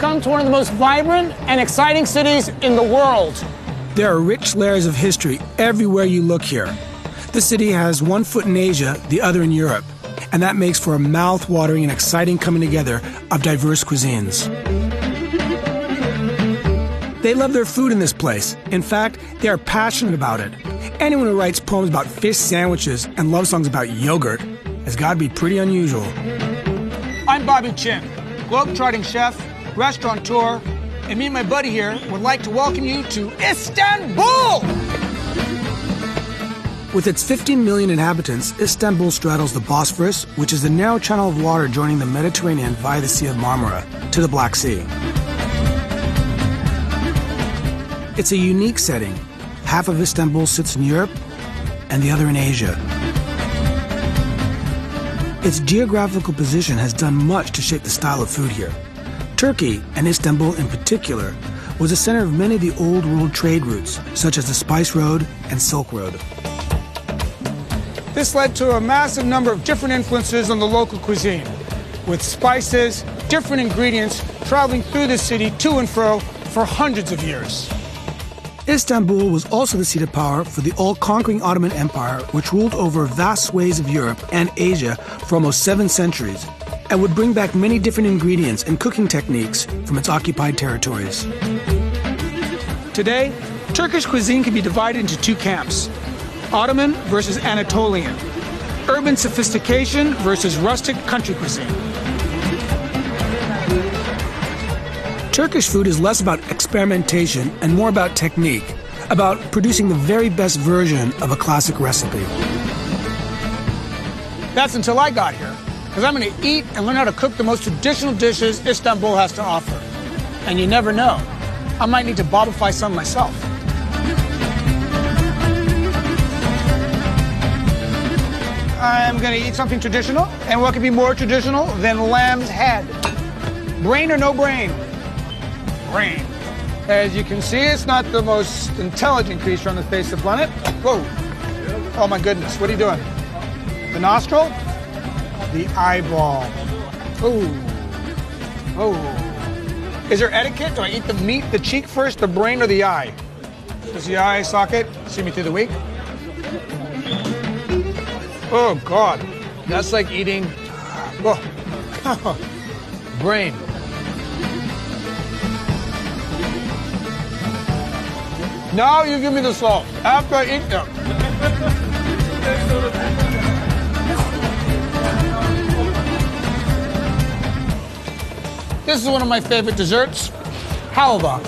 become to one of the most vibrant and exciting cities in the world. There are rich layers of history everywhere you look here. The city has one foot in Asia, the other in Europe, and that makes for a mouth-watering and exciting coming together of diverse cuisines. They love their food in this place. In fact, they are passionate about it. Anyone who writes poems about fish sandwiches and love songs about yogurt has got to be pretty unusual. I'm Bobby Chin, globe-trotting chef, restaurateur, and me and my buddy here would like to welcome you to Istanbul! With its 15 million inhabitants, Istanbul straddles the Bosphorus, which is the narrow channel of water joining the Mediterranean via the Sea of Marmara to the Black Sea. It's a unique setting. Half of Istanbul sits in Europe and the other in Asia. Its geographical position has done much to shape the style of food here. Turkey, and Istanbul in particular, was the center of many of the old world trade routes, such as the Spice Road and Silk Road. This led to a massive number of different influences on the local cuisine, with spices, different ingredients traveling through the city to and fro for hundreds of years. Istanbul was also the seat of power for the all-conquering Ottoman Empire, which ruled over vast swathes of Europe and Asia for almost 7 centuries, and would bring back many different ingredients and cooking techniques from its occupied territories. Today, Turkish cuisine can be divided into 2 camps: Ottoman versus Anatolian, urban sophistication versus rustic country cuisine. Turkish food is less about experimentation and more about technique, about producing the very best version of a classic recipe. That's until I got here, because I'm going to eat and learn how to cook the most traditional dishes Istanbul has to offer. And you never know, I might need to bobify some myself. I'm going to eat something traditional, and what could be more traditional than lamb's head? Brain or no brain? Brain. As you can see, it's not the most intelligent creature on the face of the planet. Whoa. Oh my goodness, what are you doing? The nostril? The eyeball. Oh. Oh. Is there etiquette? Do I eat the meat, the cheek first, the brain, or the eye? Does the eye socket see me through the week? Oh God, that's like eating, brain. Now you give me the salt after I eat them. This is one of my favorite desserts, halva.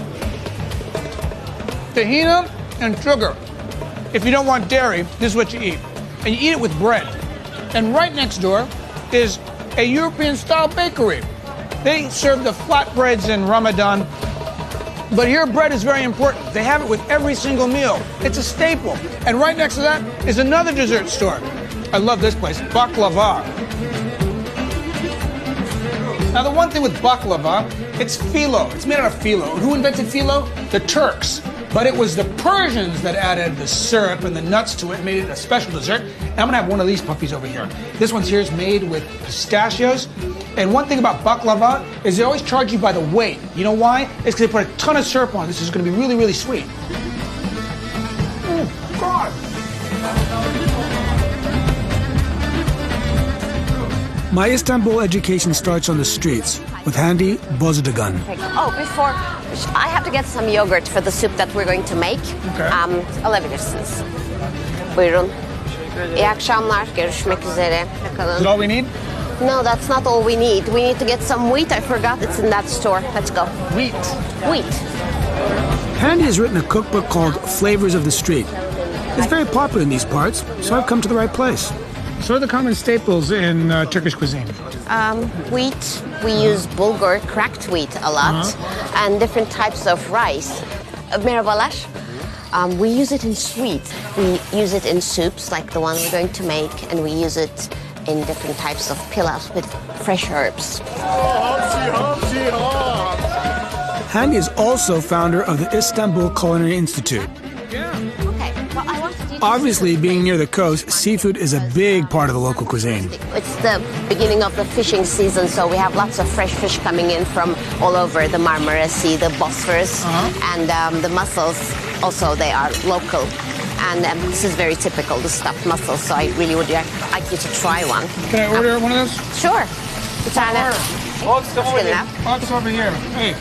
Tahina and sugar. If you don't want dairy, this is what you eat. And you eat it with bread. And right next door is a European-style bakery. They serve the flatbreads in Ramadan. But here, bread is very important. They have it with every single meal. It's a staple. And right next to that is another dessert store. I love this place, baklava. Now, the one thing with baklava, it's phyllo. It's made out of phyllo. Who invented phyllo? The Turks. But it was the Persians that added the syrup and the nuts to it and made it a special dessert. And I'm going to have one of these puppies over here. This one's here is made with pistachios. And one thing about baklava is they always charge you by the weight. You know why? It's because they put a ton of syrup on. This is going to be really, really sweet. Oh, God. My Istanbul education starts on the streets with handy bozdagan. Oh, before, I have to get some yogurt for the soup that we're going to make. Okay. Alabilirsiniz. Buyurun. İyi akşamlar. Görüşmek üzere. Is it all we need? No, that's not all we need. We need to get some wheat. I forgot it's in that store. Let's go. Wheat. Wheat. Handy has written a cookbook called Flavors of the Street. It's very popular in these parts, so I've come to the right place. So what are the common staples in Turkish cuisine? Wheat. We use bulgur, cracked wheat a lot, and different types of rice. Merhabalar. We use it in sweets. We use it in soups like the one we're going to make, and we use it in different types of pilavs with fresh herbs. Handy is also founder of the Istanbul Culinary Institute. Yeah. Okay, well, I wanted you Obviously, being near the coast, seafood is a big part of the local cuisine. It's the beginning of the fishing season, so we have lots of fresh fish coming in from all over the Marmara Sea, the Bosphorus, and the mussels. Also, they are local. And this is very typical, the stuffed mussels, so I really would like you to try one. Can I order one of those? Sure. Bir tane. It's over here. Hey,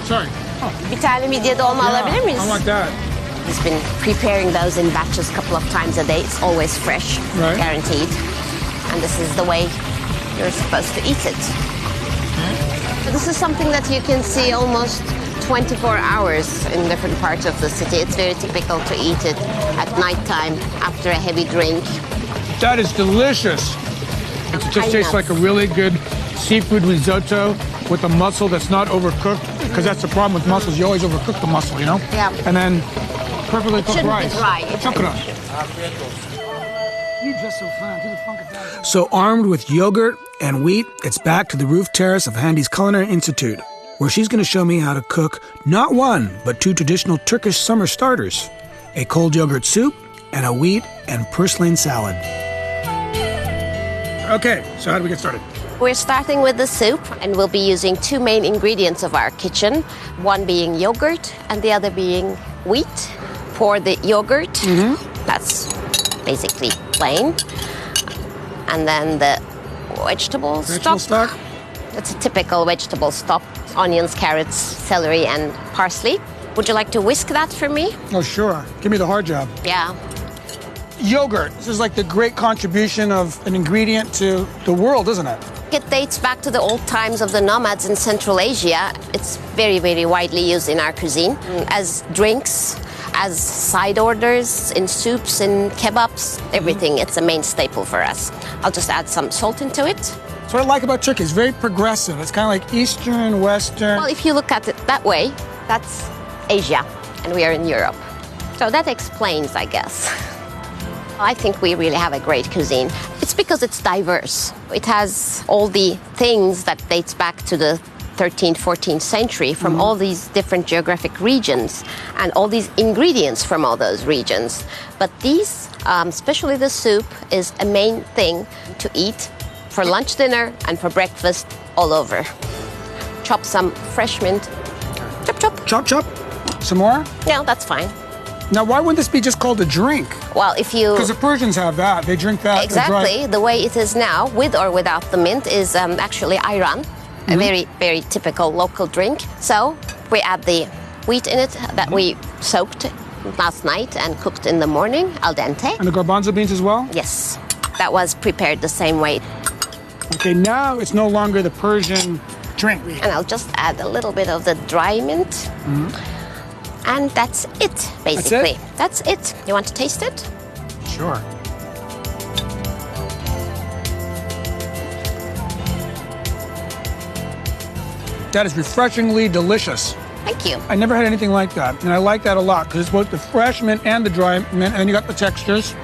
sorry. Bir tane midye dolma alabilir miyiz? I want that. He's been preparing those in batches a couple of times a day. It's always fresh, Right. guaranteed. And this is the way you're supposed to eat it. So this is something that you can see almost 24 hours in different parts of the city. It's very typical to eat it at nighttime after a heavy drink. That is delicious. It just tastes like a really good seafood risotto with a mussel that's not overcooked, because that's the problem with mussels. You always overcook the mussel, you know? Yeah. And then perfectly cooked Shouldn't rice. be dry. Shukra. So armed with yogurt and wheat, it's back to the roof terrace of Handy's Culinary Institute, where she's going to show me how to cook not one, but two traditional Turkish summer starters, a cold yogurt soup and a wheat and purslane salad. Okay, so how do we get started? We're starting with the soup, and we'll be using two main ingredients of our kitchen, one being yogurt and the other being wheat. For the yogurt, that's basically plain. And then the vegetable stock. It's a typical vegetable stock, onions, carrots, celery, and parsley. Would you like to whisk that for me? Oh, sure. Give me the hard job. Yeah. Yogurt. This is like the great contribution of an ingredient to the world, isn't it? It dates back to the old times of the nomads in Central Asia. It's very, very widely used in our cuisine as drinks, as side orders, in soups, in kebabs, everything. It's a main staple for us. I'll just add some salt into it. That's what I like about Turkey. It's very progressive. It's kind of like Eastern, Western. Well, if you look at it that way, that's Asia, and we are in Europe. So that explains, I guess. I think we really have a great cuisine. It's because it's diverse. It has all the things that dates back to the 13th, 14th century from all these different geographic regions and all these ingredients from all those regions. But these, especially the soup, is a main thing to eat for lunch, dinner, and for breakfast all over. Chop some fresh mint. Chop, chop. Chop, chop. Some more? No, that's fine. Now, why wouldn't this be just called a drink? Well, if you... Because the Persians have that. They drink that. Exactly. The way it is now, with or without the mint, is actually ayran, a very, very typical local drink. So we add the wheat in it that we soaked last night and cooked in the morning, al dente. And the garbanzo beans as well? Yes. That was prepared the same way. Okay, now it's no longer the Persian drink. And I'll just add a little bit of the dry mint. And that's it, basically. That's it. You want to taste it? Sure. That is refreshingly delicious. Thank you. I never had anything like that, and I like that a lot because it's both the fresh mint and the dry mint, and you got the textures.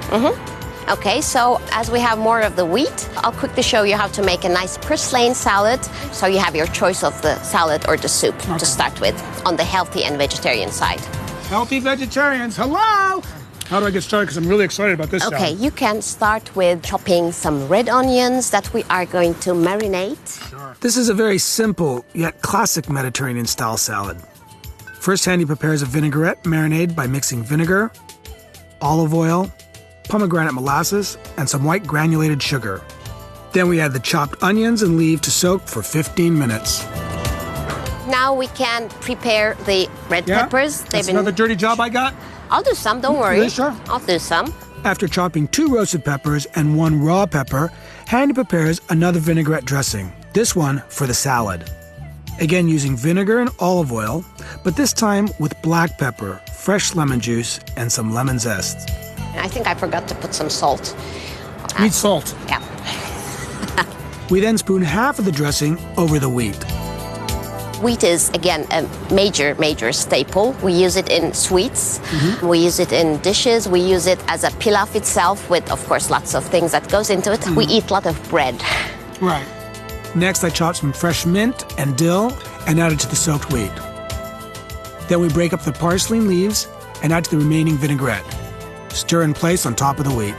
Okay, so as we have more of the wheat, I'll quickly show you how to make a nice purslane salad. So you have your choice of the salad or the soup to start with on the healthy and vegetarian side. Healthy vegetarians, hello! How do I get started? Because I'm really excited about this Okay, salad. you can start with chopping some red onions that we are going to marinate. This is a very simple yet classic Mediterranean-style salad. First, Handy prepares a vinaigrette marinade by mixing vinegar, olive oil, pomegranate molasses, and some white granulated sugar. Then we add the chopped onions and leave to soak for 15 minutes. Now we can prepare the red peppers. That's another dirty job I got. I'll do some, don't worry. Yeah, sure. I'll do some. After chopping 2 roasted peppers and 1 raw pepper, Handy prepares another vinaigrette dressing, this one for the salad. Again using vinegar and olive oil, but this time with black pepper, fresh lemon juice, and some lemon zest. And I think I forgot to put some salt. Need salt. Yeah. We then spoon half of the dressing over the wheat. Wheat is, again, a major, major staple. We use it in sweets. We use it in dishes. We use it as a pilaf itself with, of course, lots of things that goes into it. We eat a lot of bread. Right. Next, I chop some fresh mint and dill and add it to the soaked wheat. Then we break up the parsley leaves and add to the remaining vinaigrette. stir in place on top of the wheat.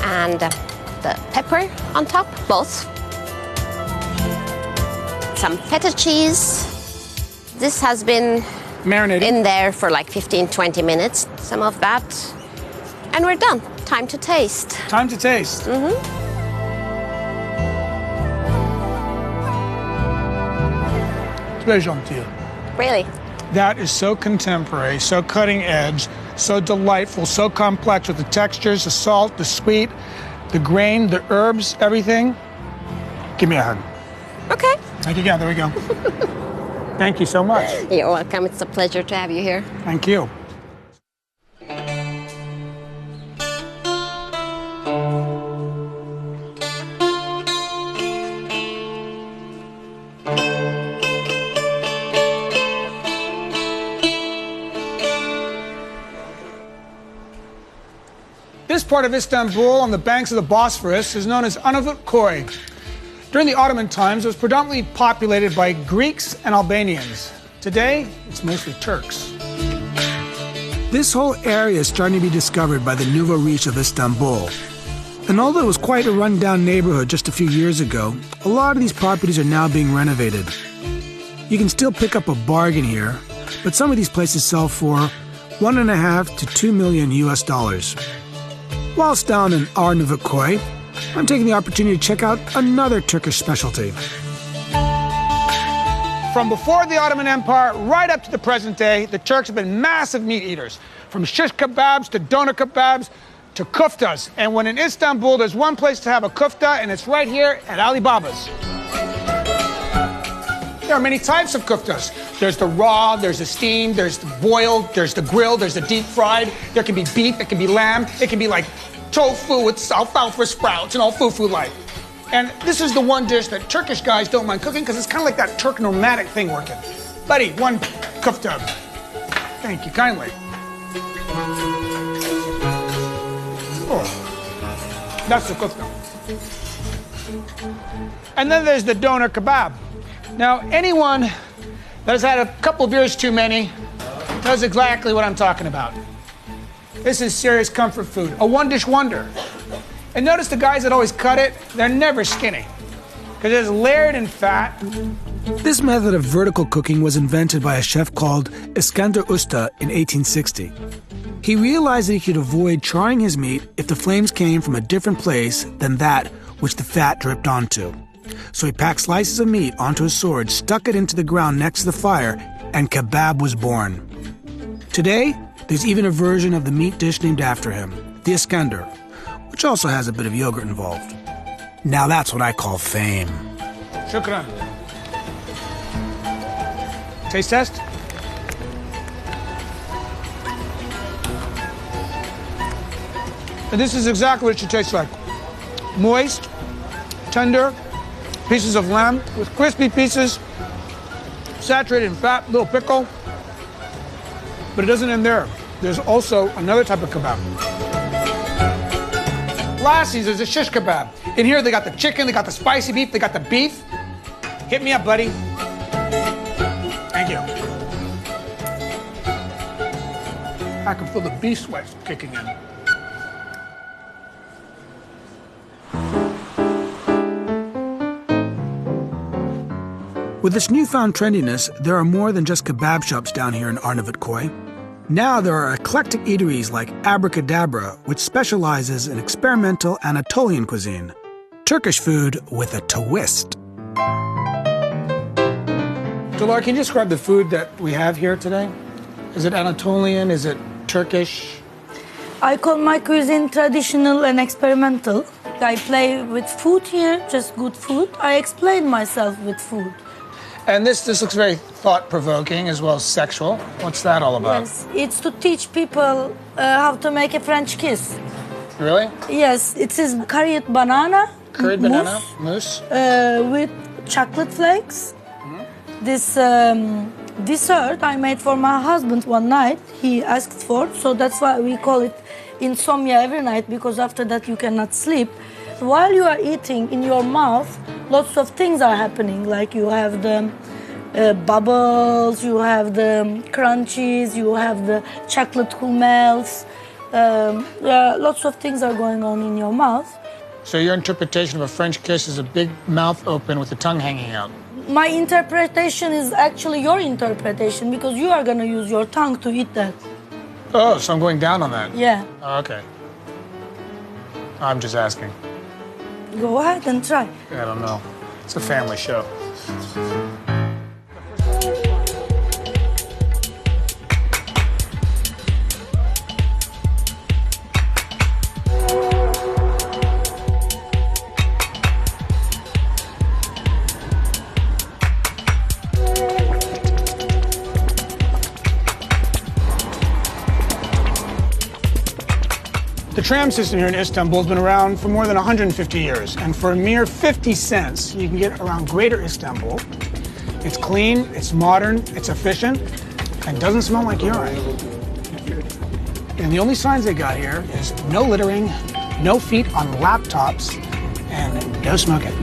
And the pepper on top, both. Some feta cheese. This has been Marinating. in there for like 15-20 minutes. Some of that. And we're done. Time to taste. Time to taste. Très gentil. Really? That is so contemporary, so cutting edge, so delightful, so complex with the textures, the salt, the sweet, the grain, the herbs, everything. Give me a hug. Okay. Thank you again. There we go. Thank you so much. You're welcome. It's a pleasure to have you here. Thank you. This part of Istanbul on the banks of the Bosphorus is known as unforgettable. During the Ottoman times, it was predominantly populated by Greeks and Albanians. Today, it's mostly Turks. This whole area is starting to be discovered by the nouveau riche of Istanbul. And although it was quite a rundown neighborhood just a few years ago, a lot of these properties are now being renovated. You can still pick up a bargain here, but some of these places sell for $1.5 to $2 million US. Whilst down in Arnavutköy, I'm taking the opportunity to check out another Turkish specialty. From before the Ottoman Empire right up to the present day, the Turks have been massive meat eaters. From shish kebabs to doner kebabs to kuftas. And when in Istanbul, there's one place to have a kufta, and it's right here at Alibaba's. There are many types of kuftas. There's the raw, there's the steamed, there's the boiled, there's the grilled, there's the deep fried. There can be beef, it can be lamb, it can be like tofu with alfalfa sprouts and all fufu-like. And this is the one dish that Turkish guys don't mind cooking because it's kind of like that Turk nomadic thing working. Buddy, one kufta. Thank you kindly. Oh, that's the kufta. And then there's the doner kebab. Now, anyone that has had a couple beers too many knows exactly what I'm talking about. This is serious comfort food, a one-dish wonder. And notice the guys that always cut it, they're never skinny, because it's layered in fat. This method of vertical cooking was invented by a chef called Iskender Usta in 1860. He realized that he could avoid charring his meat if the flames came from a different place than that which the fat dripped onto. So he packed slices of meat onto a sword, stuck it into the ground next to the fire, and kebab was born. Today, there's even a version of the meat dish named after him, the Iskender, which also has a bit of yogurt involved. Now that's what I call fame. Shukran. Taste test? And this is exactly what it should taste like. Moist, tender, pieces of lamb with crispy pieces, saturated in fat, little pickle. But it doesn't end there. There's also another type of kebab. Lassies, there's a shish kebab. In here, they got the chicken, they got the spicy beef, they got the beef. Hit me up, buddy. Thank you. I can feel the beef sweat kicking in. With this newfound trendiness, there are more than just kebab shops down here in Arnavutköy. Now there are eclectic eateries like Abracadabra, which specializes in experimental Anatolian cuisine. Turkish food with a twist. Dilar, can you describe the food that we have here today? Is it Anatolian? Is it Turkish? I call my cuisine traditional and experimental. I play with food here, just good food. I explain myself with food. And this looks very thought-provoking as well as sexual. What's that all about? Yes, it's to teach people how to make a French kiss. Really? Yes, it is curried banana. Curried banana mousse? With chocolate flakes. Mm-hmm. This dessert I made for my husband one night. He asked for, so that's why we call it insomnia every night, because after that you cannot sleep. While you are eating, in your mouth, lots of things are happening. Like you have the bubbles, you have the crunchies, you have the chocolate who melts. Lots of things are going on in your mouth. So your interpretation of a French kiss is a big mouth open with the tongue hanging out. My interpretation is actually your interpretation because you are going to use your tongue to eat that. Oh, so I'm going down on that? Yeah. Oh, okay. I'm just asking. Go ahead and try. I don't know. It's a family show. The tram system here in Istanbul has been around for more than 150 years, and for a mere 50 cents, you can get around Greater Istanbul. It's clean, it's modern, it's efficient, and doesn't smell like urine. And the only signs they got here is no littering, no feet on laptops, and no smoking.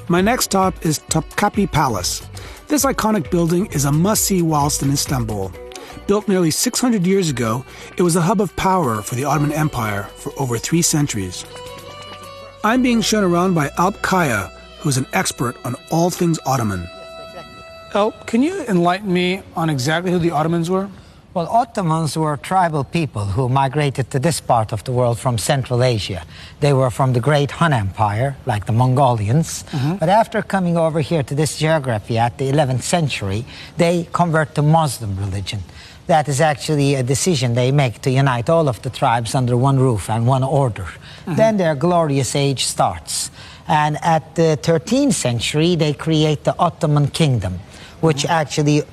My next stop is Topkapi Palace. This iconic building is a must-see whilst in Istanbul. Built nearly 600 years ago, it was a hub of power for the Ottoman Empire for over 3 centuries. I'm being shown around by Alp Kaya, who is an expert on all things Ottoman. Alp, can you enlighten me on exactly who the Ottomans were? Well, Ottomans were tribal people who migrated to this part of the world from Central Asia. They were from the great Hun Empire, like the Mongolians. But after coming over here to this geography at the 11th century, they convert to Muslim religion. That is actually a decision they make to unite all of the tribes under one roof and one order. Then their glorious age starts. And at the 13th century, they create the Ottoman Kingdom, which actually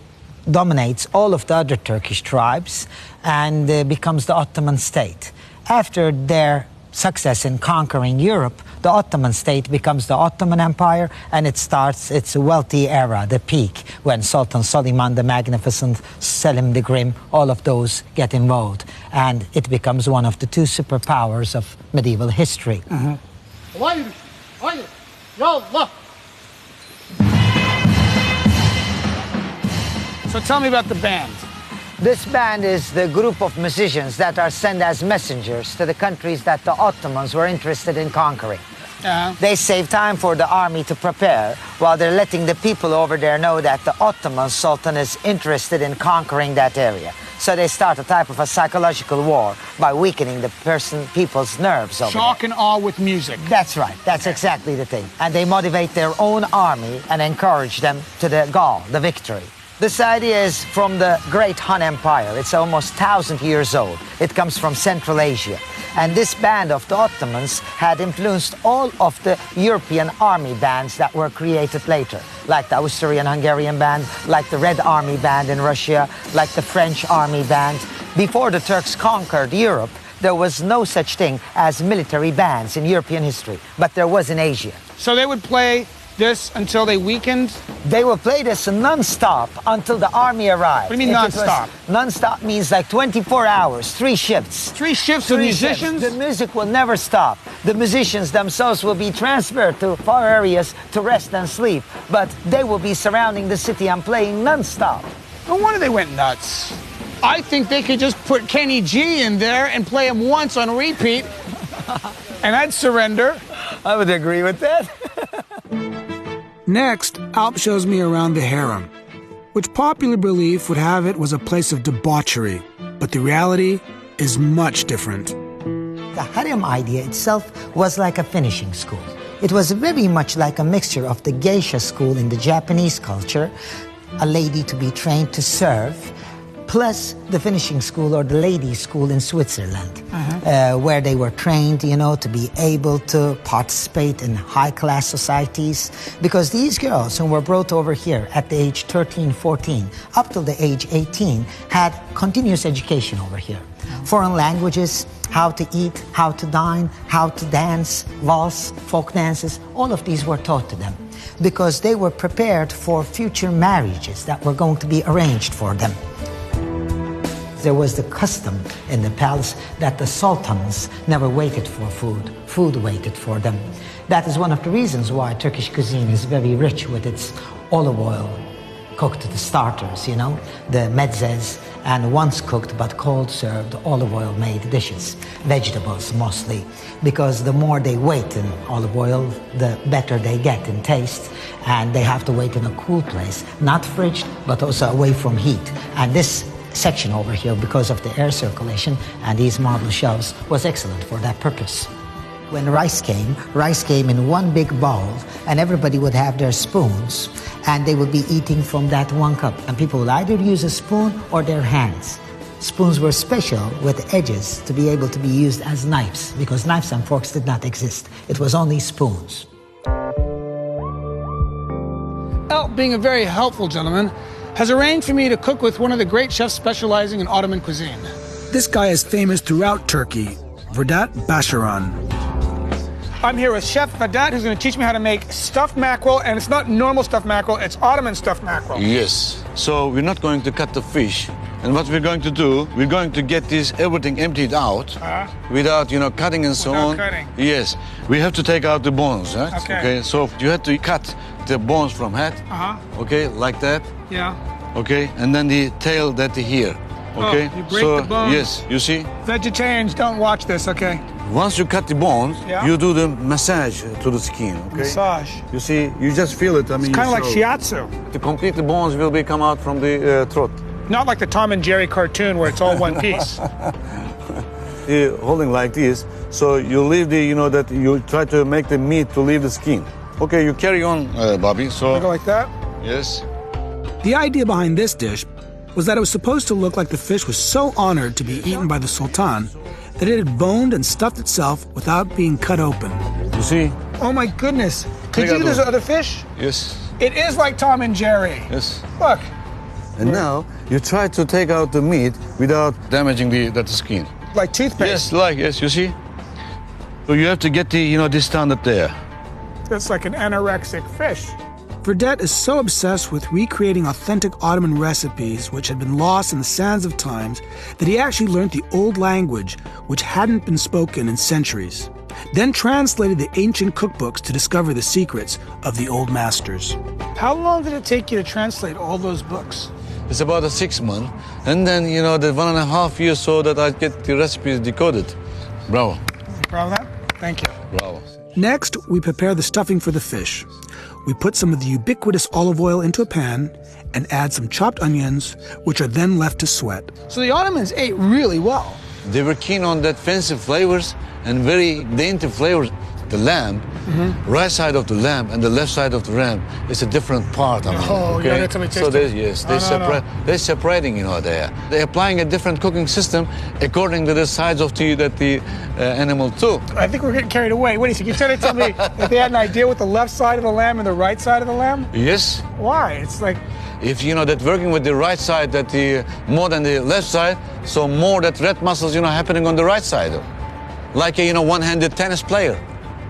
dominates all of the other Turkish tribes and becomes the Ottoman state. After their success in conquering Europe, the Ottoman state becomes the Ottoman Empire, and it starts its wealthy era, the peak, when Sultan Suleiman the Magnificent, Selim the Grim, all of those get involved, and it becomes one of the 2 superpowers of medieval history. So tell me about the band. This band is the group of musicians that are sent as messengers to the countries that the Ottomans were interested in conquering. They save time for the army to prepare, while they're letting the people over there know that the Ottoman Sultan is interested in conquering that area. So they start a type of a psychological war by weakening the people's nerves over Shock there. and awe with music. That's right. That's exactly the thing. And they motivate their own army and encourage them to the goal, the victory. This idea is from the great Hun Empire. It's almost 1,000 years old. It comes from Central Asia. And this band of the Ottomans had influenced all of the European army bands that were created later, like the Austrian-Hungarian band, like the Red Army band in Russia, like the French army band. Before the Turks conquered Europe, there was no such thing as military bands in European history, but there was in Asia. So they would play this until they weakened? They will play this non-stop until the army arrived. What do you mean non-stop? Non-stop means like 24 hours, 3 shifts. 3 shifts of musicians? The music will never stop. The musicians themselves will be transferred to far areas to rest and sleep, but they will be surrounding the city and playing non-stop. No wonder they went nuts. I think they could just put Kenny G in there and play him once on repeat, and I'd surrender. I would agree with that. Next, Alp shows me around the harem, which popular belief would have it was a place of debauchery, but the reality is much different. The harem idea itself was like a finishing school. It was very much like a mixture of the geisha school in the Japanese culture, a lady to be trained to serve, plus the finishing school or the ladies' school in Switzerland, where they were trained, you know, to be able to participate in high-class societies. Because these girls who were brought over here at the age 13, 14, up till the age 18, had continuous education over here. Foreign languages, how to eat, how to dine, how to dance, waltz, folk dances, all of these were taught to them because they were prepared for future marriages that were going to be arranged for them. There was the custom in the palace that the sultans never waited for food. Food waited for them. That is one of the reasons why Turkish cuisine is very rich with its olive oil, cooked the starters, you know, the mezzes, and once cooked but cold served olive oil made dishes, vegetables mostly, because the more they wait in olive oil, the better they get in taste, and they have to wait in a cool place, not fridged, but also away from heat. And this section over here, because of the air circulation and these marble shelves, was excellent for that purpose. When rice came in one big bowl, and everybody would have their spoons, and they would be eating from that one cup. And people would either use a spoon or their hands. Spoons were special with edges to be able to be used as knives, because knives and forks did not exist. It was only spoons. El, being a very helpful gentleman, has arranged for me to cook with one of the great chefs specializing in Ottoman cuisine. This guy is famous throughout Turkey, Vedat Basharan. I'm here with Chef Vedat, who's going to teach me how to make stuffed mackerel, and it's not normal stuffed mackerel, it's Ottoman stuffed mackerel. Yes. So we're not going to cut the fish. And what we're going to do, we're going to get this everything emptied out without, you know, cutting and so on. Cutting. Yes. We have to take out the bones, right? Okay. So you have to cut the bones from head. Okay, like that. Yeah. Okay, and then the tail that here. Okay. Oh, you break the bones. Yes, you see? Vegetarians don't watch this, okay? Once you cut the bones, you do the massage to the skin, okay? Massage. You see, you just feel it. I mean, It's kind of like shiatsu. To complete the bones will be come out from the throat. Not like the Tom and Jerry cartoon where it's all one piece. You're holding like this, so you leave the, you know, that you try to make the meat to leave the skin. Okay, you carry on, Bobby. So I go like that? Yes. The idea behind this dish was that it was supposed to look like the fish was so honored to be eaten by the Sultan that it had boned and stuffed itself without being cut open. You see? Oh my goodness. Could you do this with other fish? Yes. It is like Tom and Jerry. Yes. Look. And now you try to take out the meat without damaging the skin. Like toothpaste. Yes, you see? So you have to get the, you know, this standard there. That's like an anorexic fish. Vedat is so obsessed with recreating authentic Ottoman recipes which had been lost in the sands of times that he actually learned the old language which hadn't been spoken in centuries, then translated the ancient cookbooks to discover the secrets of the old masters. How long did it take you to translate all those books? It's about 6 months. And then, you know, the 1.5 years so that I get the recipes decoded. Bravo. Proud of that? Thank you. Bravo. Next, we prepare the stuffing for the fish. We put some of the ubiquitous olive oil into a pan and add some chopped onions, which are then left to sweat. So the Ottomans ate really well. They were keen on that fancy flavors and very dainty flavors. The lamb, right side of the lamb and the left side of the lamb is a different part. I mean, Oh, okay? you're gonna tell me So they're separating, you know, there. They're applying a different cooking system according to the size of the animal too. I think we're getting carried away. Wait a second, you're trying to tell me that they had an idea with the left side of the lamb and the right side of the lamb? Yes. Why? It's like... If you know that working with the right side, that the more than the left side, so more that red muscles, you know, happening on the right side. Like a, you know, one-handed tennis player.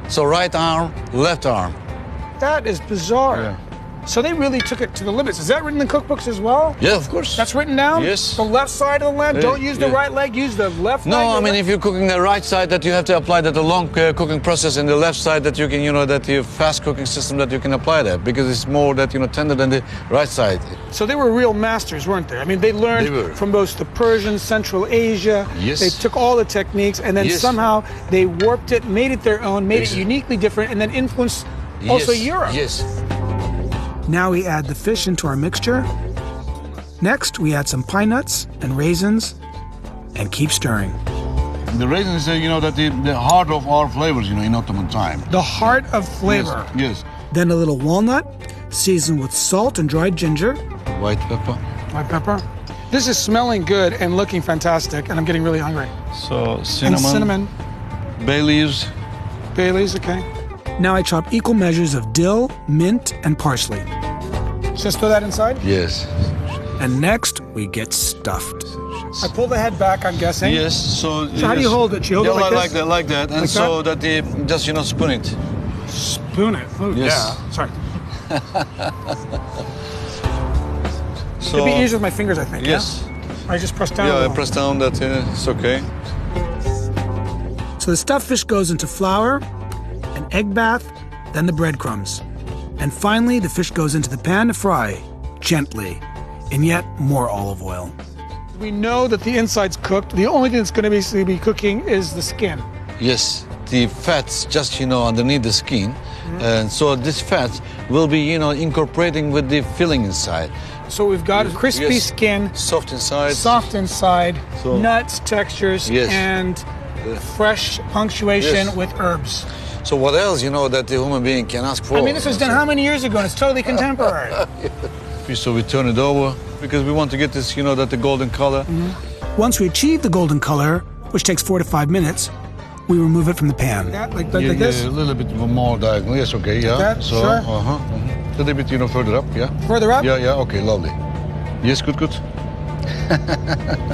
So right arm, left arm. That is bizarre. Yeah. So they really took it to the limits. Is that written in cookbooks as well? Yeah, of course. That's written down? Yes. The left side of the lamb, Yeah, don't use the yeah. right leg, use the left leg? No, I mean, if you're cooking the right side, that you have to apply that the long cooking process, and the left side that you can, you know, that the fast cooking system that you can apply that, because it's more that, you know, tender than the right side. So they were real masters, weren't they? I mean, they learned They were. from both the Persians, Central Asia. Yes. They took all the techniques and then Yes. somehow they warped it, made it their own, made it Yes. uniquely different, and then influenced also Yes, Europe. Yes. Now we add the fish into our mixture. Next, we add some pine nuts and raisins and keep stirring. The reason is, you know, that the heart of our flavors, you know, in Ottoman time. The heart of flavor. Yes. Then a little walnut, seasoned with salt and dried ginger. White pepper. White pepper. This is smelling good and looking fantastic, and I'm getting really hungry. So cinnamon. And cinnamon. Bay leaves. Bailey's, okay. Now I chop equal measures of dill, mint, and parsley. Just throw that inside? Yes. And next, we get stuffed. I pull the head back, I'm guessing. Yes. So how do you hold it? You hold it like like this? that, like that, and Like so that they just, you know, spoon it. Spoon it. Oh, Yes. yeah. Sorry. So It'd be easier with my fingers, I think. yes. Yeah? I just press down. a Yeah, I little. press down that. It's okay. So the stuffed fish goes into flour, an egg bath, then the breadcrumbs. And finally, the fish goes into the pan to fry, gently, in yet more olive oil. We know that the inside's cooked. The only thing that's going to basically be cooking is the skin. Yes, the fats just, underneath the skin. And so this fat will be, incorporating with the filling inside. So we've got a crispy Yes. skin, Soft inside. soft inside, So- nuts, textures, Yes. and fresh punctuation Yes. with herbs. So what else, that the human being can ask for? I mean, this was done how many years ago? And it's totally contemporary. So we turn it over because we want to get this, that the golden color. Once we achieve the golden color, which takes 4 to 5 minutes, we remove it from the pan. That, like this? A little bit more diagonal. Yes, okay, yeah. That, so, sure. A little bit, further up, yeah. Further up? Yeah, okay, lovely. Yes, good.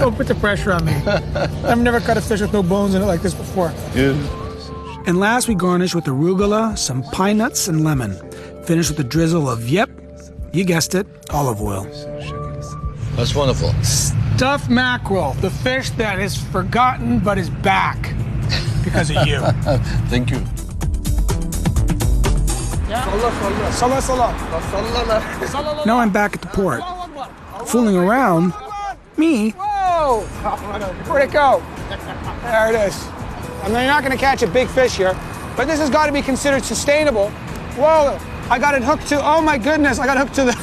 Don't put the pressure on me. I've never cut a fish with no bones in it like this before. Yeah. And last we garnish with arugula, some pine nuts, and lemon. Finish with a drizzle of, yep, you guessed it, olive oil. That's wonderful. Stuffed mackerel, the fish that is forgotten but is back because of you. Thank you. Now I'm back at the port. Fooling around, me, Whoa! Where'd it go? There it is. I mean, you're not going to catch a big fish here, but this has got to be considered sustainable. Whoa! I got it hooked to, oh my goodness, I got hooked to the,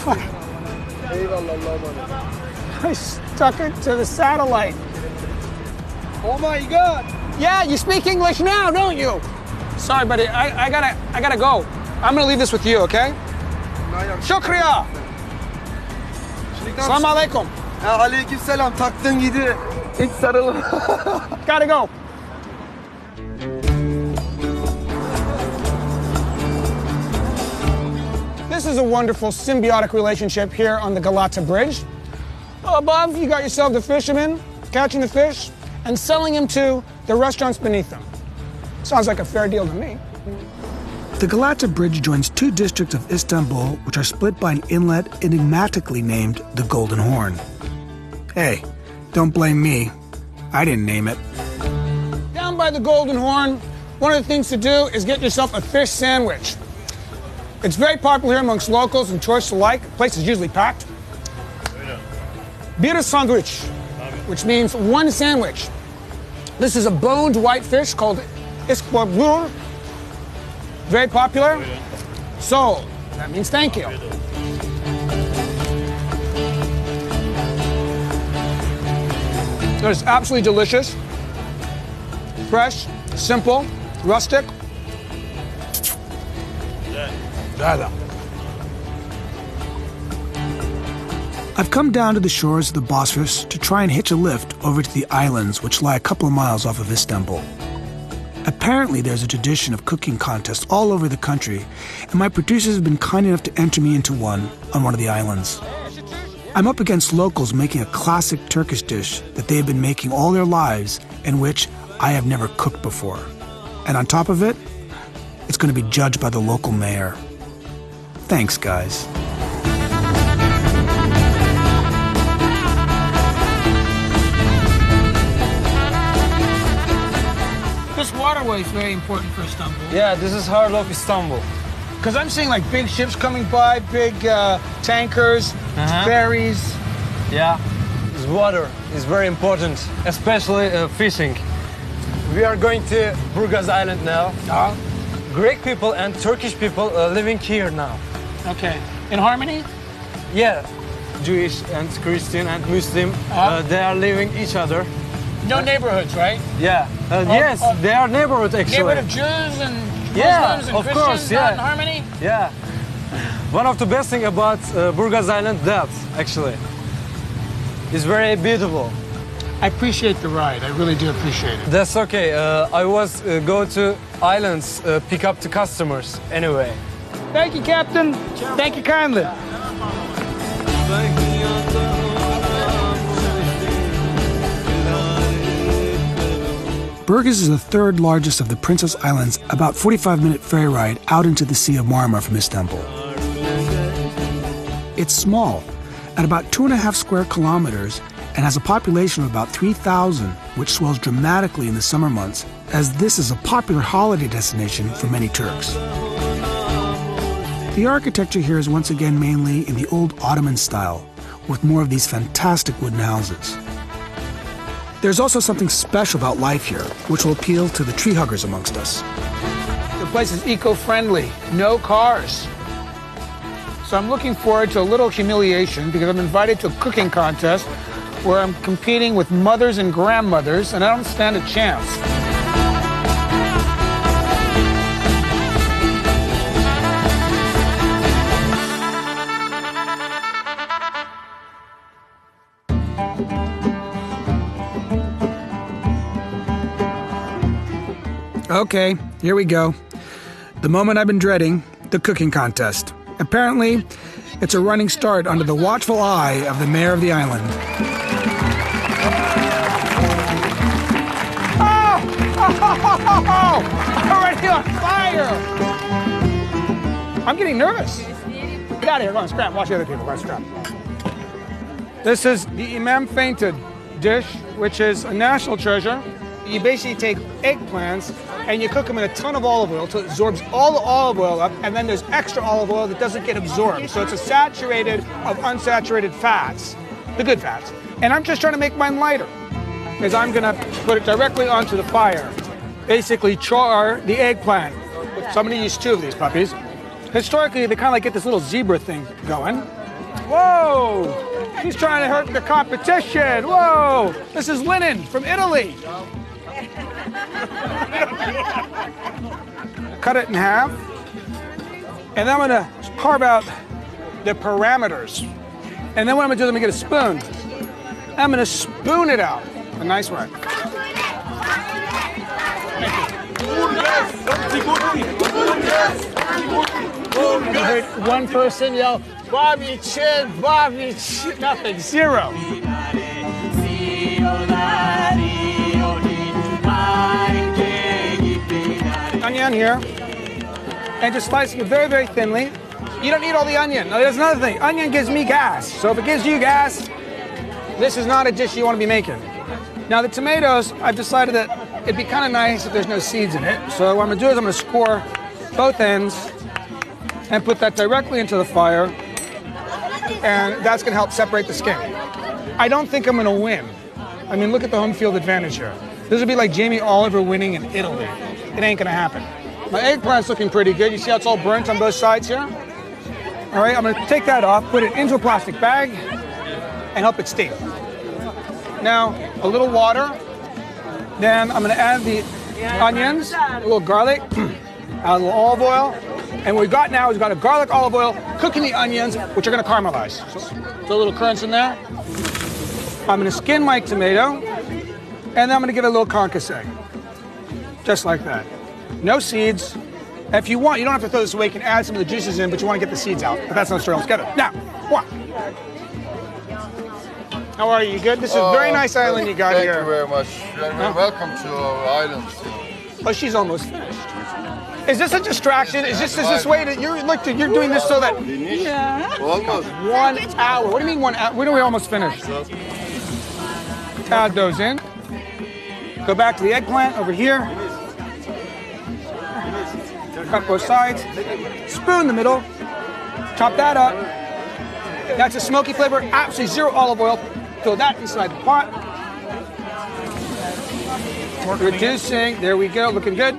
I stuck it to the satellite. Oh my God. Yeah, you speak English now, don't you? Sorry, buddy, I gotta go. I'm gonna leave this with you, okay? Shukriya. Assalamu alaikum. Aleykümselam, taktın gidi. Hiç sarılın. Gotta go. This is a wonderful symbiotic relationship here on the Galata Bridge. Above, you got yourself the fishermen catching the fish and selling them to the restaurants beneath them. Sounds like a fair deal to me. The Galata Bridge joins 2 districts of Istanbul, which are split by an inlet enigmatically named the Golden Horn. Hey, don't blame me. I didn't name it. Down by the Golden Horn, one of the things to do is get yourself a fish sandwich. It's very popular here amongst locals and tourists alike. The place is usually packed. Bir sandwich, which means one sandwich. This is a boned white fish called Istanbul. Very popular. So, that means thank you. It is absolutely delicious. Fresh, simple, rustic. I've come down to the shores of the Bosphorus to try and hitch a lift over to the islands which lie a couple of miles off of Istanbul. Apparently there's a tradition of cooking contests all over the country, and my producers have been kind enough to enter me into one on one of the islands. I'm up against locals making a classic Turkish dish that they have been making all their lives and which I have never cooked before. And on top of it, it's going to be judged by the local mayor. Thanks, guys. This waterway is very important for Istanbul. Yeah, this is heart of Istanbul. Because I'm seeing like big ships coming by, big tankers, ferries. Yeah, this water is very important, especially fishing. We are going to Burgaz Island now. Greek people and Turkish people living here now. Okay. In harmony? Yeah, Jewish and Christian and Muslim, they are living each other. No neighborhoods, right? Yeah, yes, they are neighborhood actually. Neighborhood of Jews and Yeah, Muslims and of Christians course, not yeah. in harmony? Yeah. One of the best thing about Burgaz Island, that actually, is very beautiful. I appreciate the ride. I really do appreciate it. That's okay. I was go to islands, pick up the customers anyway. Thank you, Captain. Thank you kindly. Burgaz is the 3rd largest of the Princess Islands, about 45-minute ferry ride out into the Sea of Marmara from Istanbul. It's small, at about 2.5 square kilometers, and has a population of about 3,000, which swells dramatically in the summer months, as this is a popular holiday destination for many Turks. The architecture here is once again mainly in the old Ottoman style, with more of these fantastic wooden houses. There's also something special about life here, which will appeal to the tree huggers amongst us. The place is eco-friendly, no cars. So I'm looking forward to a little humiliation because I'm invited to a cooking contest where I'm competing with mothers and grandmothers, and I don't stand a chance. Okay, here we go. The moment I've been dreading, the cooking contest. Apparently, it's a running start under the watchful eye of the mayor of the island. Oh! Already on fire! I'm getting nervous. Get out of here, go on, scrap. Watch the other people, go on, scrap. This is the Imam Fainted dish, which is a national treasure. You basically take eggplants and you cook them in a ton of olive oil till it absorbs all the olive oil up, and then there's extra olive oil that doesn't get absorbed. So it's a saturated of unsaturated fats, the good fats. And I'm just trying to make mine lighter, because I'm gonna put it directly onto the fire. Basically char the eggplant. So I'm gonna use 2 of these puppies. Historically, they kind of like get this little zebra thing going. Whoa! He's trying to hurt the competition. Whoa! This is linen from Italy. Cut it in half, and then I'm gonna carve out the parameters. And then what I'm gonna do is I'm gonna get a spoon. I'm gonna spoon it out. A nice one. I heard one person yell, Bobby Chin, nothing, 0. Onion here, and just slice it very, very thinly. You don't need all the onion. Now, there's another thing. Onion gives me gas. So if it gives you gas, this is not a dish you want to be making. Now, the tomatoes, I've decided that it'd be kind of nice if there's no seeds in it. So what I'm going to do is I'm going to score both ends and put that directly into the fire, and that's going to help separate the skin. I don't think I'm going to win. I mean, look at the home field advantage here. This would be like Jamie Oliver winning in Italy. It ain't gonna happen. My eggplant's looking pretty good. You see how it's all burnt on both sides here? All right, I'm gonna take that off, put it into a plastic bag, and help it steam. Now, a little water. Then I'm gonna add the onions, a little garlic, add a little olive oil. And what we've got now is we've got a garlic olive oil cooking the onions, which are gonna caramelize. So throw a little currants in there. I'm gonna skin my tomato, and then I'm gonna give it a little concasse. Just like that. No seeds. If you want, you don't have to throw this away. You can add some of the juices in, but you want to get the seeds out. But that's not story altogether. Now, what? How are you? You good? This is a very nice island you got thank here. Thank you very much. You're welcome to our island. Oh, she's almost finished. Is this a distraction? Is this way that you're doing this so that? Yeah. Almost. 1 hour. What do you mean 1 hour? When are we almost finished? Add those in. Go back to the eggplant over here. Cut both sides. Spoon the middle. Chop that up. That's a smoky flavor. Absolutely 0 olive oil. Throw that inside the pot. Reducing. There we go. Looking good.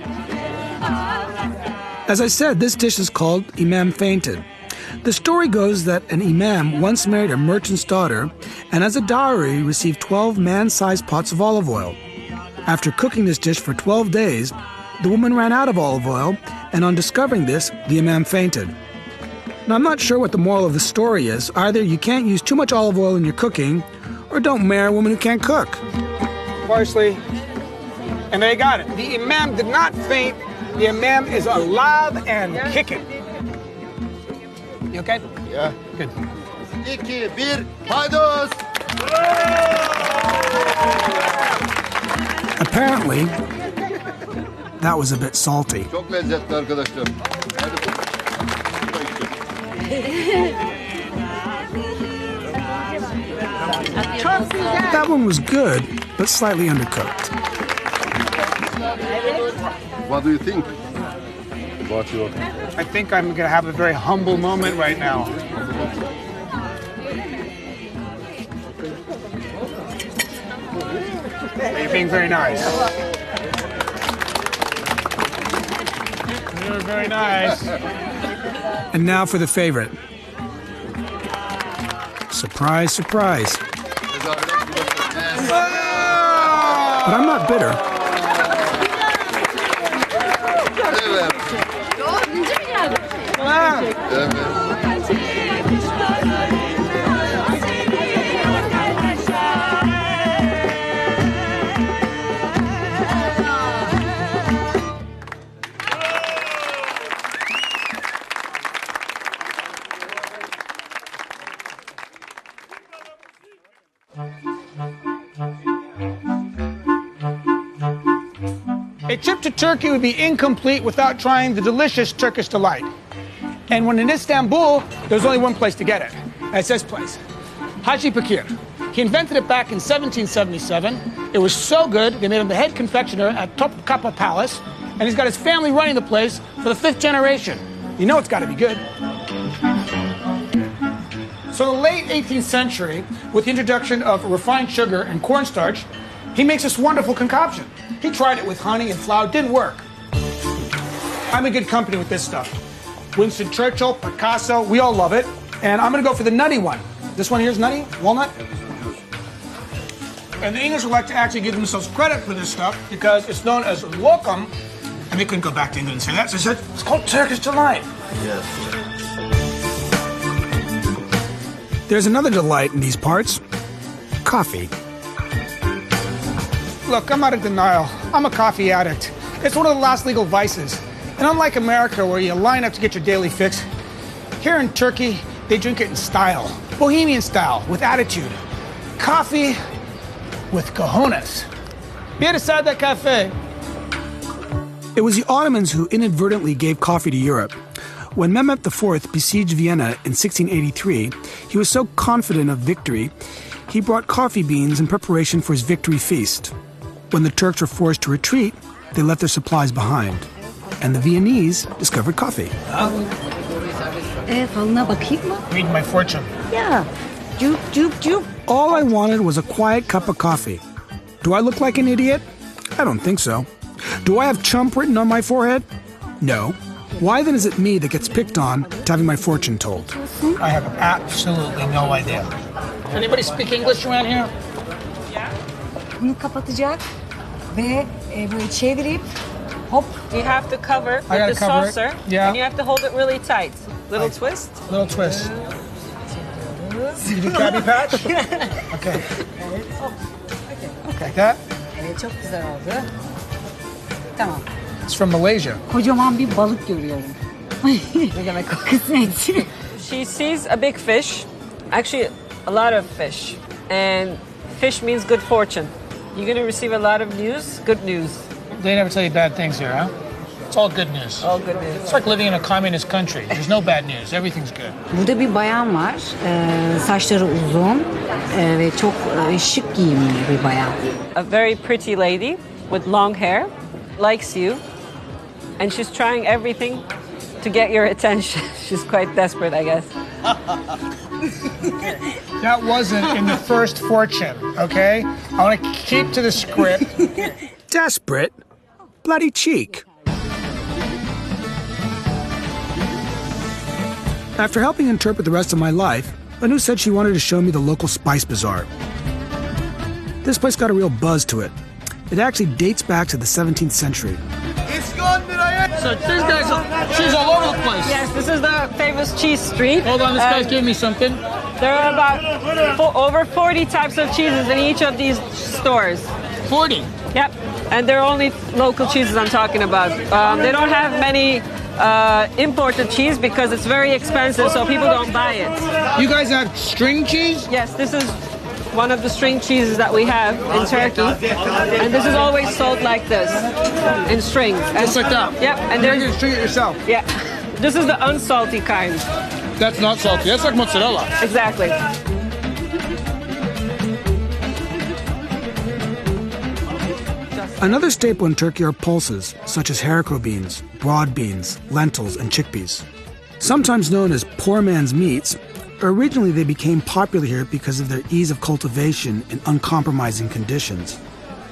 As I said, this dish is called Imam Fainted. The story goes that an imam once married a merchant's daughter and as a dowry received 12 man-sized pots of olive oil. After cooking this dish for 12 days, the woman ran out of olive oil, and on discovering this, the imam fainted. Now, I'm not sure what the moral of the story is. Either you can't use too much olive oil in your cooking, or don't marry a woman who can't cook. Parsley. And they got it. The imam did not faint. The imam is alive and kicking. You okay? Yeah. Good. 2, 1, haydos! Apparently, that was a bit salty. Çok lezzetli arkadaşlar. That one was good, but slightly undercooked. What do you think? What you? I think I'm going to have a very humble moment right now. You're being very nice. You're very nice. And now for the favorite. Surprise, surprise. But I'm not bitter. A trip to Turkey would be incomplete without trying the delicious Turkish delight. And when in Istanbul, there's only one place to get it. And it's this place, Hacı Pakir. He invented it back in 1777. It was so good, they made him the head confectioner at Topkapı Palace, and he's got his family running the place for the 5th generation. You know it's got to be good. So in the late 18th century, with the introduction of refined sugar and cornstarch, he makes this wonderful concoction. He tried it with honey and flour, didn't work. I'm in good company with this stuff. Winston Churchill, Picasso, we all love it. And I'm gonna go for the nutty one. This one here's nutty, walnut. And the English would like to actually give themselves credit for this stuff because it's known as lokum, and they couldn't go back to England and say that, so they said, it's called Turkish delight. Yes. There's another delight in these parts. Coffee. Look, I'm out of denial. I'm a coffee addict. It's one of the last legal vices. And unlike America, where you line up to get your daily fix, here in Turkey, they drink it in style. Bohemian style, with attitude. Coffee with cojones. Bir sade cafe. It was the Ottomans who inadvertently gave coffee to Europe. When Mehmet IV besieged Vienna in 1683, he was so confident of victory, he brought coffee beans in preparation for his victory feast. When the Turks were forced to retreat, they left their supplies behind. And the Viennese discovered coffee. Falına bakayım mı? Read my fortune. Yeah. Jup, jup, jup. All I wanted was a quiet cup of coffee. Do I look like an idiot? I don't think so. Do I have chump written on my forehead? No. Why then is it me that gets picked on to having my fortune told? I have absolutely no idea. Anybody speak English around here? Bunu kapatacak ve böyle çevirip hop. You have to cover I gotta with the cover it. saucer, Yeah. and you have to hold it really tight. Little twist. Little twist. You do Krabby Patch? Okay. Like that? Evet, çok güzel oldu. Tamam. It's from Malaysia. Kocaman bir balık görüyorum. Ne demek o kısmet? She sees a big fish, actually a lot of fish, and fish means good fortune. You're going to receive a lot of news, good news. They never tell you bad things here, huh? It's all good news. All good news. It's like living in a communist country. There's no bad news. Everything's good. Burada bir bayan var. Saçları uzun ve çok şık giyimli bir bayan. A very pretty lady with long hair likes you, and she's trying everything to get your attention. She's quite desperate, I guess. That wasn't in the first fortune, okay? I want to keep to the script. Desperate? Bloody cheek. After helping interpret the rest of my life, Anu said she wanted to show me the local spice bazaar. This place got a real buzz to it. It actually dates back to the 17th century. So these guys are cheese all over the place. Yes, this is the famous cheese street. Hold on, this guy's giving me something. There are about over 40 types of cheeses in each of these stores. 40. Yep, and they're only local cheeses I'm talking about. They don't have many imported cheese because it's very expensive, so people don't buy it. You guys have string cheese? Yes, this is one of the string cheeses that we have in Turkey, and this is always sold like this, in strings. Just like that? Yep, and You're going there's to string it yourself? yeah, this is the unsalty kind. That's not salty. That's like mozzarella. Exactly. Another staple in Turkey are pulses, such as haricot beans, broad beans, lentils, and chickpeas. Sometimes known as poor man's meats, originally they became popular here because of their ease of cultivation in uncompromising conditions.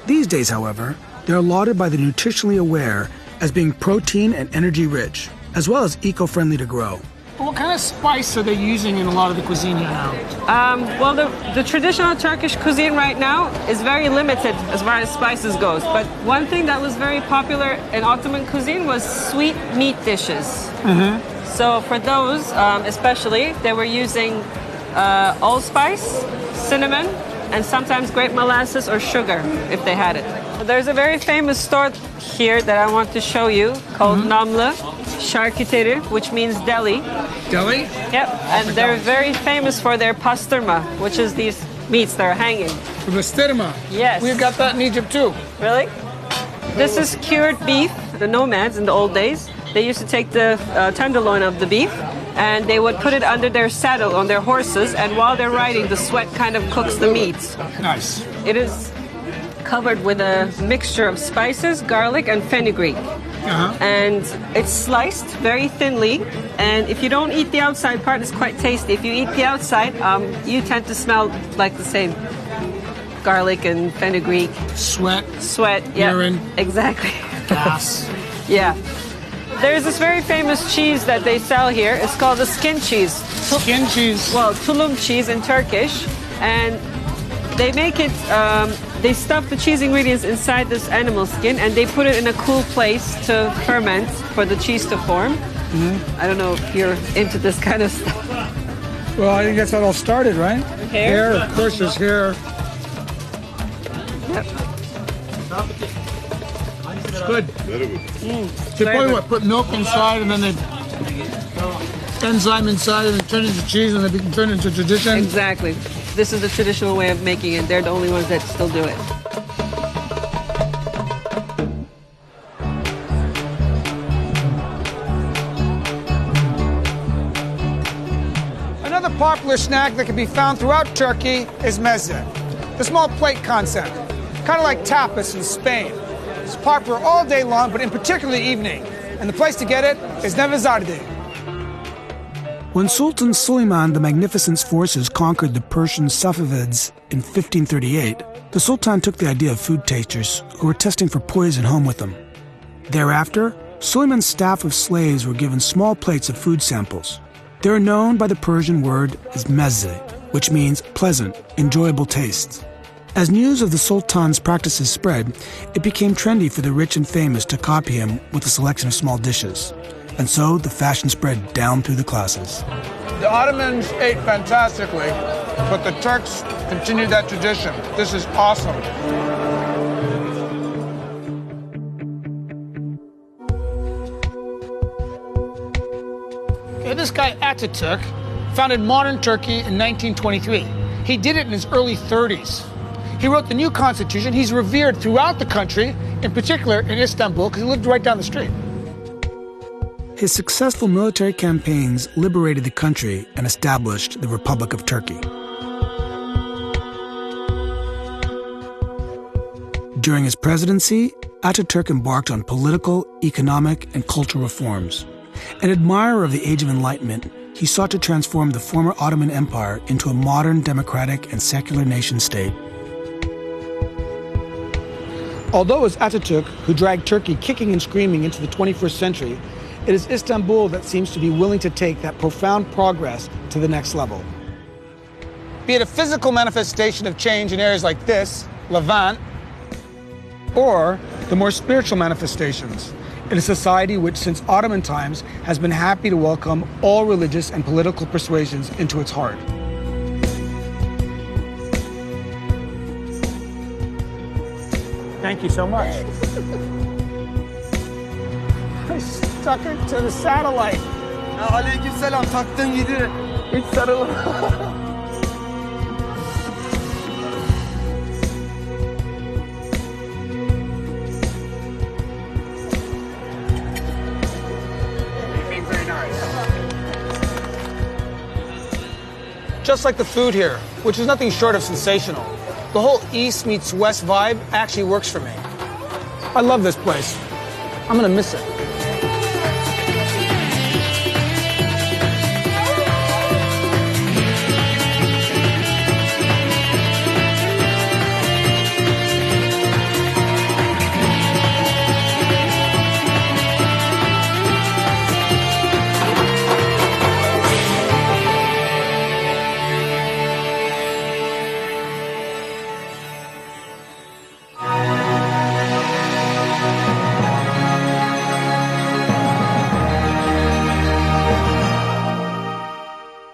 These days, however, they're lauded by the nutritionally aware as being protein and energy rich, as well as eco-friendly to grow. What kind of spice are they using in a lot of the cuisine here now? Well, the traditional Turkish cuisine right now is very limited as far as spices goes. But one thing that was very popular in Ottoman cuisine was sweet meat dishes. So for those, especially, they were using allspice, cinnamon, and sometimes grape molasses or sugar if they had it. There's a very famous store here that I want to show you called Namlı Charcuterie, which means deli. Deli? Yep, and they're very famous for their pastırma, which is these meats that are hanging. Bustling. Yes. We've got that in Egypt too. Really? This is cured beef. The nomads in the old days, they used to take the tenderloin of the beef and they would put it under their saddle on their horses, and while they're riding, the sweat kind of cooks the meat. Nice. It is covered with a mixture of spices, garlic, and fenugreek. And it's sliced very thinly, and if you don't eat the outside part, it's quite tasty. If you eat the outside, you tend to smell like the same garlic and fenugreek. Sweat, yeah. urine. Exactly. Gas. Yeah. There's this very famous cheese that they sell here. It's called the skin cheese. Skin cheese. Well, tulum cheese in Turkish. And they make it, they stuff the cheese ingredients inside this animal skin and they put it in a cool place to ferment for the cheese to form. I don't know if you're into this kind of stuff. Well, I think that's how it all started, right? Hair? Hair, of course, there's hair. Yep. It's good. Very good. They probably what, put milk inside and then they enzyme inside and then turn it into cheese and then it can turn into tradition. Exactly. This is the traditional way of making it. They're the only ones that still do it. Another popular snack that can be found throughout Turkey is meze, the small plate concept, kind of like tapas in Spain. It's popular all day long, but in particular the evening. And the place to get it is Nevizade. When Sultan Suleiman the Magnificent's forces conquered the Persian Safavids in 1538, the Sultan took the idea of food tasters who were testing for poison home with them. Thereafter, Suleiman's staff of slaves were given small plates of food samples. They are known by the Persian word as meze, which means pleasant, enjoyable tastes. As news of the Sultan's practices spread, it became trendy for the rich and famous to copy him with a selection of small dishes. And so the fashion spread down through the classes. The Ottomans ate fantastically, but the Turks continued that tradition. This is awesome. Okay, this guy Ataturk founded modern Turkey in 1923. He did it in his early 30s. He wrote the new constitution. He's revered throughout the country, in particular in Istanbul, because he lived right down the street. His successful military campaigns liberated the country and established the Republic of Turkey. During his presidency, Ataturk embarked on political, economic, and cultural reforms. An admirer of the Age of Enlightenment, he sought to transform the former Ottoman Empire into a modern, democratic, and secular nation-state. Although it was Ataturk who dragged Turkey kicking and screaming into the 21st century, it is Istanbul that seems to be willing to take that profound progress to the next level. Be it a physical manifestation of change in areas like this, Levant, or the more spiritual manifestations in a society which since Ottoman times has been happy to welcome all religious and political persuasions into its heart. Thank you so much. I stuck it to the satellite. Aleykümselam, taktın gidiyor. Hiç sarılın. Just like the food here, which is nothing short of sensational. The whole East meets West vibe actually works for me. I love this place. I'm gonna miss it.